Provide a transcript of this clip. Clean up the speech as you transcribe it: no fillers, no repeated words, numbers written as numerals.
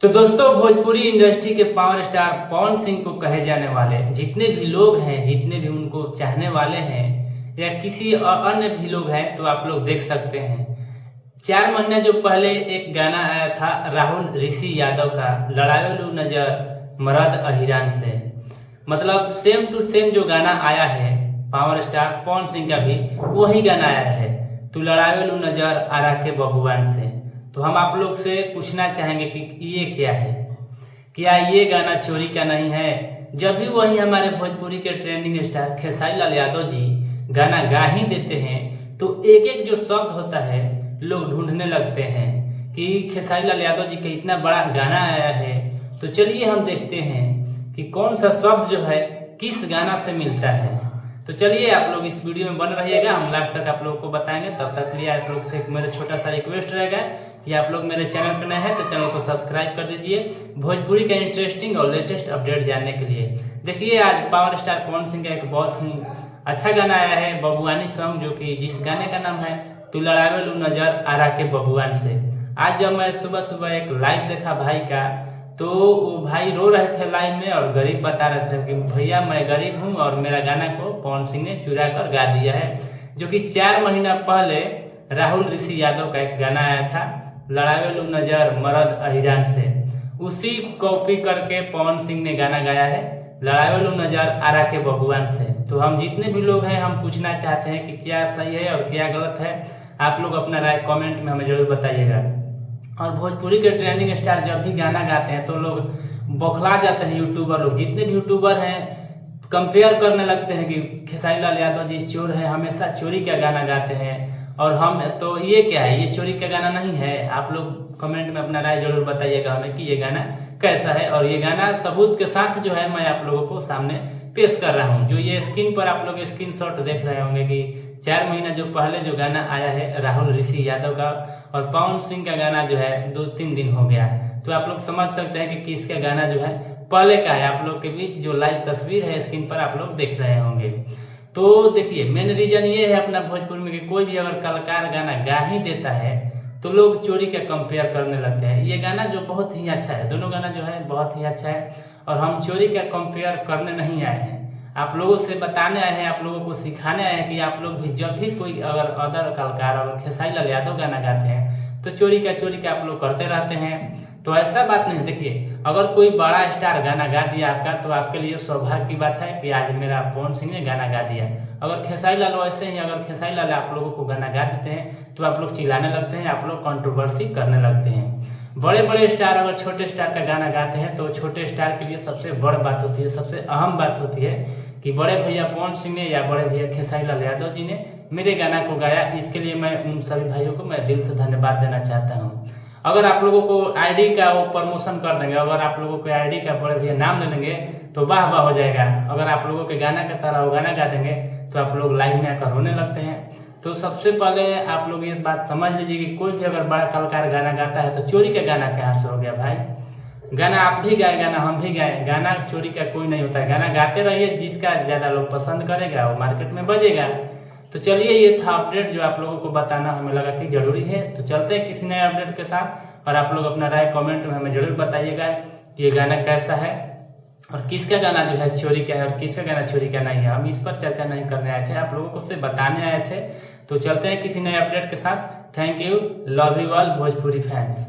तो दोस्तों, भोजपुरी इंडस्ट्री के पावर स्टार पवन सिंह को कहे जाने वाले जितने भी लोग हैं, जितने भी उनको चाहने वाले हैं या किसी अन्य भी लोग हैं, तो आप लोग देख सकते हैं 4 महीना जो पहले एक गाना आया था राहुल ऋषि यादव का, लड़ावेलू नजर मरद अहिरान से। मतलब सेम टू सेम जो गाना आया है पावर स्टार पवन सिंह का भी वही गाना आया है, तू लड़ावेलू नजर आरा के बबुआन से। तो हम आप लोग से पूछना चाहेंगे कि ये क्या है, क्या ये गाना चोरी का नहीं है? जब भी वही हमारे भोजपुरी के ट्रेंडिंग स्टार खेसारी लाल यादव जी गाना गा ही देते हैं तो एक एक जो शब्द होता है लोग ढूंढने लगते हैं कि खेसारी लाल यादव जी का इतना बड़ा गाना आया है। तो चलिए हम देखते हैं कि कौन सा शब्द जो है किस गाना से मिलता है। तो चलिए आप लोग इस वीडियो में बन रहिएगा, हम लास्ट तक आप लोगों को बताएंगे। तब तक के लिए आप लोग से मेरा छोटा सा रिक्वेस्ट रहेगा कि आप लोग मेरे चैनल पर नए हैं तो चैनल को सब्सक्राइब कर दीजिए भोजपुरी का इंटरेस्टिंग और लेटेस्ट अपडेट जानने के लिए। देखिए, आज पावर स्टार पवन सिंह का एक बहुत ही अच्छा गाना आया है, बबुआनी सॉन्ग, जो कि जिस गाने का नाम है तू लड़ावेलू नजर आरा के बबुआन से। आज जब मैं सुबह सुबह एक लाइव देखा भाई का, तो वो भाई रो रहे थे लाइव में और गरीब बता रहे थे कि भैया मैं गरीब हूँ और मेरा गाना को पवन सिंह ने चुरा कर गा दिया है। जो कि 4 महीना पहले राहुल ऋषि यादव का एक गाना आया था लड़ावेलू नजर मरद अहिरान से, उसी कॉपी करके पवन सिंह ने गाना गाया है लड़ावेलू नजर आरा के बबुआन से। तो हम जितने भी लोग हैं हम पूछना चाहते हैं कि क्या सही है और क्या गलत है। आप लोग अपना राय कमेंट में हमें जरूर बताइएगा। और भोजपुरी के ट्रेंडिंग स्टार जब भी गाना गाते हैं तो लोग बौखला जाते हैं। यूट्यूबर लोग, जितने भी यूट्यूबर हैं, कंपेयर करने लगते हैं कि खेसारी लाल यादव जी चोर हैं, हमेशा चोरी का गाना गाते हैं और हम तो ये क्या है, ये चोरी का गाना नहीं है। आप लोग कमेंट में अपना राय जरूर बताइएगा हमें कि ये गाना कैसा है। और ये गाना सबूत के साथ जो है मैं आप लोगों को सामने पेश कर रहा हूँ। जो ये स्क्रीन पर आप लोग स्क्रीनशॉट देख रहे होंगे कि 4 महीना जो पहले जो गाना आया है राहुल ऋषि यादव का और पवन सिंह का गाना जो है 2-3 दिन हो गया। तो आप लोग समझ सकते हैं कि किसका गाना जो है पहले का है। आप लोग के बीच जो लाइव तस्वीर है स्क्रीन पर आप लोग देख रहे होंगे। तो देखिए, मेन रीजन ये है अपना भोजपुर में कि कोई भी अगर कलाकार गाना गा ही देता है तो लोग चोरी का कंपेयर करने लगते हैं। ये गाना जो बहुत ही अच्छा है, दोनों गाना जो है बहुत ही अच्छा है और हम चोरी का कंपेयर करने नहीं आए हैं, आप लोगों से बताने आए हैं, आप लोगों को सिखाने आए हैं कि आप लोग भी जब भी कोई अगर अदर कलाकार अगर खेसारी लाल यादव गाना गाते हैं तो चोरी का आप लोग करते रहते हैं। तो ऐसा बात नहीं। देखिए, अगर कोई बड़ा स्टार गाना गा दिया आपका तो आपके लिए सौभाग्य की बात है कि आज मेरा पवन सिंह ने गाना गा दिया। अगर खेसारी लाल वैसे ही अगर खेसारी लाल आप लोगों को गाना गा देते हैं तो आप लोग चिल्लाने लगते हैं, आप लोग कंट्रोवर्सी करने लगते हैं। बड़े बड़े स्टार अगर छोटे स्टार का गाना गाते हैं तो छोटे स्टार के लिए सबसे बड़ बात होती है, सबसे अहम बात होती है कि बड़े भैया पवन सिंह ने या बड़े भैया खेसारी लाल यादव जी ने मेरे गाना को गाया। इसके लिए मैं उन सभी भाइयों को मैं दिल से धन्यवाद देना चाहता हूँ। अगर आप लोगों को आईडी का वो प्रमोशन कर देंगे, अगर आप लोगों को आईडी का बड़े भैया नाम ले लेंगे तो वाह वाह हो जाएगा। अगर आप लोगों के गाना की तरह वो गाना गा देंगे तो आप लोग लाइव में आकर रोने लगते हैं। तो सबसे पहले आप लोग ये बात समझ लीजिए कि कोई भी अगर बड़ा कलाकार गाना गाता है तो चोरी का गाना कहाँ से हो गया भाई। गाना आप भी गाए, गाना हम भी गाए, गाना चोरी का कोई नहीं होता है। गाना गाते रहिए, जिसका ज़्यादा लोग पसंद करेगा वो मार्केट में बजेगा। तो चलिए, ये था अपडेट जो आप लोगों को बताना हमें लगा कि जरूरी है। तो चलते हैं किसी नए अपडेट के साथ और आप लोग अपना राय कमेंट में हमें जरूर बताइएगा कि ये गाना कैसा है और किसका गाना जो है चोरी का है और किसका गाना चोरी का नहीं है। हम इस पर चर्चा नहीं करने आए थे, आप लोगों को सिर्फ बताने आए थे। तो चलते हैं किसी नए अपडेट के साथ। Thank you, love you all Bhojpuri fans.